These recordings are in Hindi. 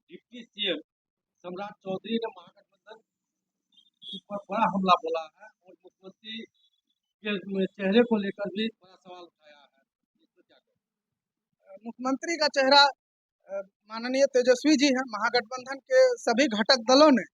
डिप्टी सीएम सम्राट चौधरी ने महागठबंधन पर बड़ा हमला बोला है और मुख्यमंत्री के चेहरे को लेकर भी बड़ा सवाल उठाया है। इस पर क्या कहें? मुख्यमंत्री का चेहरा माननीय तेजस्वी जी हैं। महागठबंधन के सभी घटक दलों ने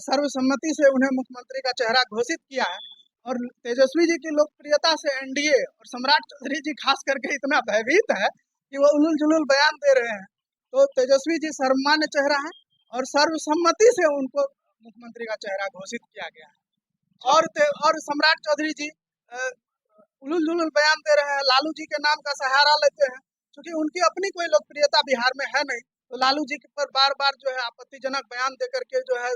सर्वसम्मति से उन्हें मुख्यमंत्री का चेहरा घोषित किया है और तेजस्वी जी की लोकप्रियता से एनडीए और सम्राट चौधरी जी खास करके इतना भयभीत है कि वो उलूल जुलूल बयान दे रहे हैं। तो तेजस्वी जी सर्वमान्य चेहरा है और सर्वसम्मति से उनको मुख्यमंत्री का चेहरा घोषित किया गया है। और सम्राट चौधरी जी उलूल जुलूल बयान दे रहे हैं, लालू जी के नाम का सहारा लेते हैं, क्योंकि उनकी अपनी कोई लोकप्रियता बिहार में है नहीं। तो लालू जी पर बार बार जो है आपत्तिजनक बयान दे करके जो है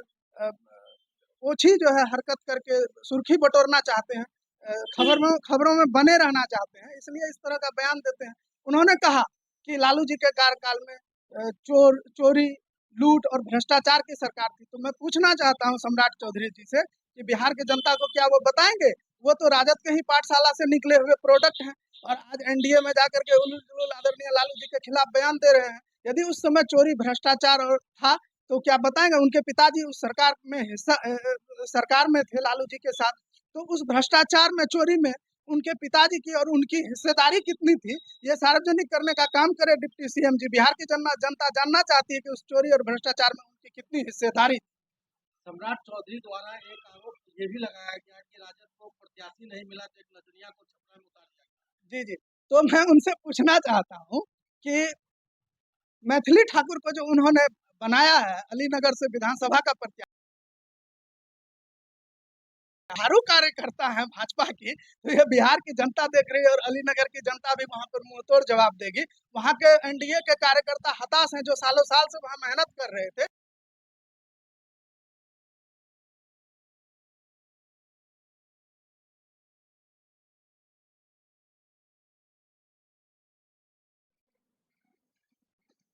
ओछी जो है हरकत करके सुर्खी बटोरना चाहते हैं, खबरों में बने रहना चाहते हैं, इसलिए इस तरह का बयान देते हैं। उन्होंने कहा कि लालू जी के कार्यकाल में चोरी, लूट और भ्रष्टाचार की सरकार थी। तो मैं पूछना चाहता हूं सम्राट चौधरी जी से कि बिहार की जनता को क्या वो बताएंगे? वो तो राजद के ही पाठशाला से निकले हुए प्रोडक्ट हैं और आज एनडीए में जाकर के उलूल जुलूल आदरणीय लालू जी के खिलाफ बयान दे रहे हैं। यदि उस समय चोरी भ्रष्टाचार और था तो क्या बताएंगे? उनके पिताजी उस सरकार में थे लालू जी के साथ। तो उस भ्रष्टाचार में, चोरी में उनके पिताजी की और उनकी हिस्सेदारी कितनी थी, ये सार्वजनिक करने का काम करे डिप्टी सीएम जी। बिहार की जनता जानना चाहती है कि उस चोरी और भ्रष्टाचार में उनकी कितनी हिस्सेदारी। सम्राट चौधरी द्वारा एक आरोप ये भी लगाया गया कि राजद को प्रत्याशी नहीं मिला तो एक नजरिया को छपरा में उतार दिया गया। जी जी, तो मैं उनसे पूछना चाहता हूँ कि मैथिली ठाकुर को जो उन्होंने बनाया है अलीनगर से विधानसभा का प्रत्याशी, हजारों कार्यकर्ता हैं भाजपा की, तो ये बिहार की जनता देख रही है और अलीनगर की जनता भी वहां पर मुंहतोड़ जवाब देगी। वहां के एनडीए के कार्यकर्ता हताश हैं, जो सालों साल से वहां मेहनत कर रहे थे।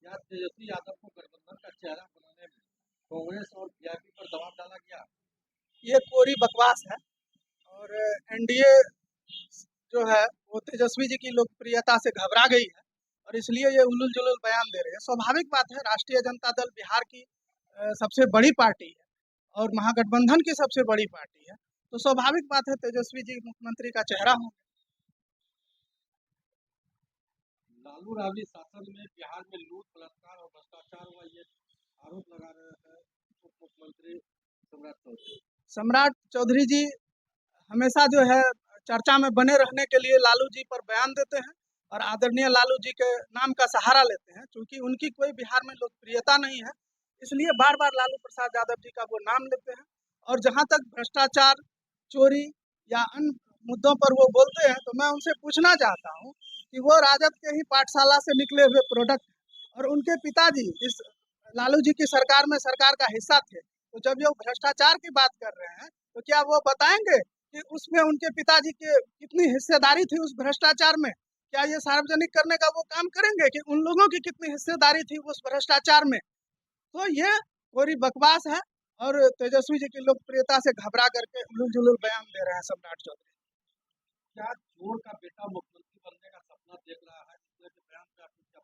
क्या तेजस्वी यादव को गठबंधन का चेहरा बनाने में कांग्रेस और बीजेपी पर दबाव डाला गया? ये कोरी बकवास है और एनडीए जो है वो तेजस्वी जी की लोकप्रियता से घबरा गई है और इसलिए ये उलूल जुलूल बयान दे रहे हैं। स्वाभाविक बात है, राष्ट्रीय जनता दल बिहार की सबसे बड़ी पार्टी है और महागठबंधन की सबसे बड़ी पार्टी है, तो स्वाभाविक बात है तेजस्वी जी मुख्यमंत्री का चेहरा होंगे। लालू राबड़ी शासन में बिहार में लूट, बलात्कार और भ्रष्टाचार हुआ, ये आरोप लगा रहे हैं उप मुख्यमंत्री सम्राट चौधरी। सम्राट चौधरी जी हमेशा जो है चर्चा में बने रहने के लिए लालू जी पर बयान देते हैं और आदरणीय लालू जी के नाम का सहारा लेते हैं। क्योंकि उनकी कोई बिहार में लोकप्रियता नहीं है, इसलिए बार बार लालू प्रसाद यादव जी का वो नाम लेते हैं। और जहां तक भ्रष्टाचार, चोरी या अन्य मुद्दों पर वो बोलते हैं, तो मैं उनसे पूछना चाहता हूँ कि वो राजद के ही पाठशाला से निकले हुए प्रोडक्ट और उनके पिताजी इस लालू जी की सरकार में सरकार का हिस्सा थे। तो जब ये भ्रष्टाचार की बात कर रहे हैं, तो क्या वो बताएंगे कि उसमें उनके पिताजी की कितनी हिस्सेदारी थी उस भ्रष्टाचार में? क्या ये सार्वजनिक करने का वो काम करेंगे कि उन लोगों की कितनी हिस्सेदारी थी उस भ्रष्टाचार में? तो ये पूरी बकवास है और तेजस्वी जी की लोकप्रियता से घबरा करके उलूल जुलूल बयान दे रहे हैं सम्राट चौधरी। क्या चोर का बेटा मुख्यमंत्री बनने का सपना देख रहा है? इस तरह के बयान पे आपको क्या?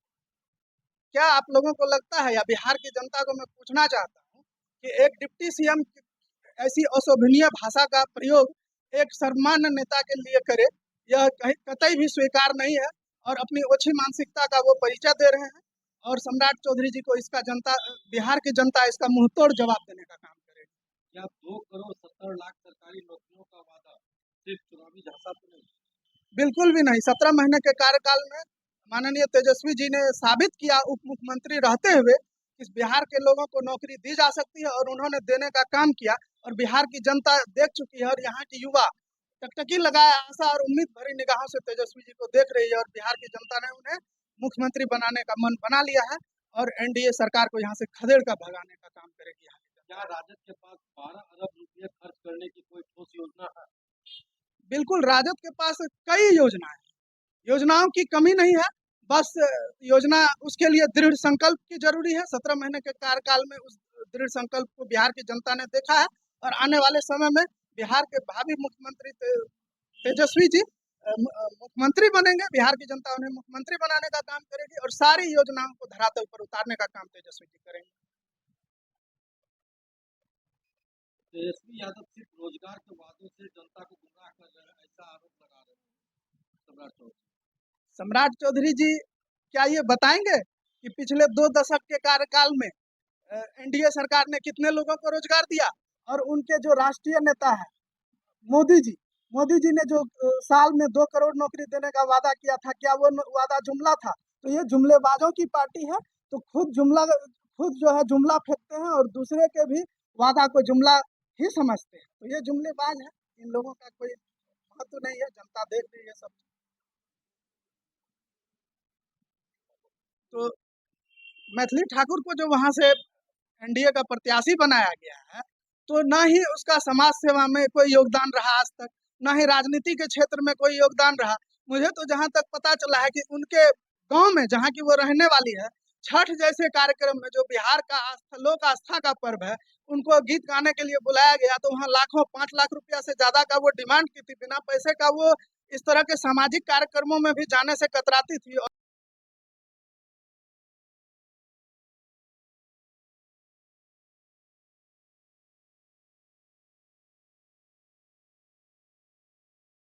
क्या आप लोगों को लगता है, या बिहार की जनता को मैं पूछना चाहता हूँ कि एक डिप्टी सीएम ऐसी अशोभनीय भाषा का प्रयोग एक सर्वमान्य नेता के लिए करे, यह कहीं कतई भी स्वीकार नहीं है और अपनी ओछी मानसिकता का वो परिचय दे रहे हैं। और सम्राट चौधरी जी को इसका जनता, बिहार की जनता इसका मुंहतोड़ जवाब देने का काम करेगी। क्या 2 करोड़ 70 लाख सरकारी नौकरियों का वादा सिर्फ चुनावी झांसा तो नहीं? बिल्कुल भी नहीं। 17 महीने के कार्यकाल में माननीय तेजस्वी जी ने साबित किया उप मुख्यमंत्री रहते हुए इस बिहार के लोगों को नौकरी दी जा सकती है और उन्होंने देने का काम किया और बिहार की जनता देख चुकी है और यहाँ की युवा टकटकी लगाए आशा और उम्मीद भरी निगाहों से तेजस्वी जी को देख रही है और बिहार की जनता ने उन्हें मुख्यमंत्री बनाने का मन बना लिया है और एनडीए सरकार को यहाँ से खदेड़ कर भगाने का काम करेगी यहाँ की जनता। क्या राजद के पास 12 अरब रुपये खर्च करने की कोई ठोस योजना है? बिल्कुल, राजद के पास कई योजनाएं, योजनाओं की कमी नहीं है, बस योजना उसके लिए दृढ़ संकल्प की जरूरी है। 17 महीने के कार्यकाल में उस दृढ़ संकल्प को बिहार की जनता ने देखा है और आने वाले समय में बिहार के भावी मुख्यमंत्री तेजस्वी जी मुख्यमंत्री बनेंगे। बिहार की जनता उन्हें मुख्यमंत्री बनाने का काम करेगी और सारी योजनाओं को धरातल पर उतारने का काम तेजस्वी जी करेंगे। तेजस्वी यादव सिर्फ रोजगार के वादों से जनता को गुमराह कर रहे हैं, ऐसा आरोप लगा रहे हैं सम्राट चौधरी। सम्राट चौधरी जी क्या ये बताएंगे कि पिछले 2 दशक के कार्यकाल में एनडीए सरकार ने कितने लोगों को रोजगार दिया? और उनके जो राष्ट्रीय नेता है मोदी जी, मोदी जी ने जो साल में 2 करोड़ नौकरी देने का वादा किया था, क्या वो वादा जुमला था? तो ये जुमलेबाजों की पार्टी है। तो खुद जो है जुमला फेंकते हैं और दूसरे के भी वादा को जुमला ही समझते हैं। तो ये जुमलेबाज है, इन लोगों का कोई महत्व नहीं है, जनता देख रही है सब। तो मैथिली ठाकुर को जो वहां से एनडीए का प्रत्याशी बनाया गया है, तो न ही उसका समाज सेवा में कोई योगदान रहा आज तक, न ही राजनीति के क्षेत्र में कोई योगदान रहा। मुझे तो जहां तक पता चला है कि उनके गांव में, जहां की वो रहने वाली है, छठ जैसे कार्यक्रम में, जो बिहार का लोक आस्था का पर्व है, उनको गीत गाने के लिए बुलाया गया, तो वहां लाखों 5 लाख रुपया से ज्यादा का वो डिमांड की थी। बिना पैसे का वो इस तरह के सामाजिक कार्यक्रमों में भी जाने से कतराती थी।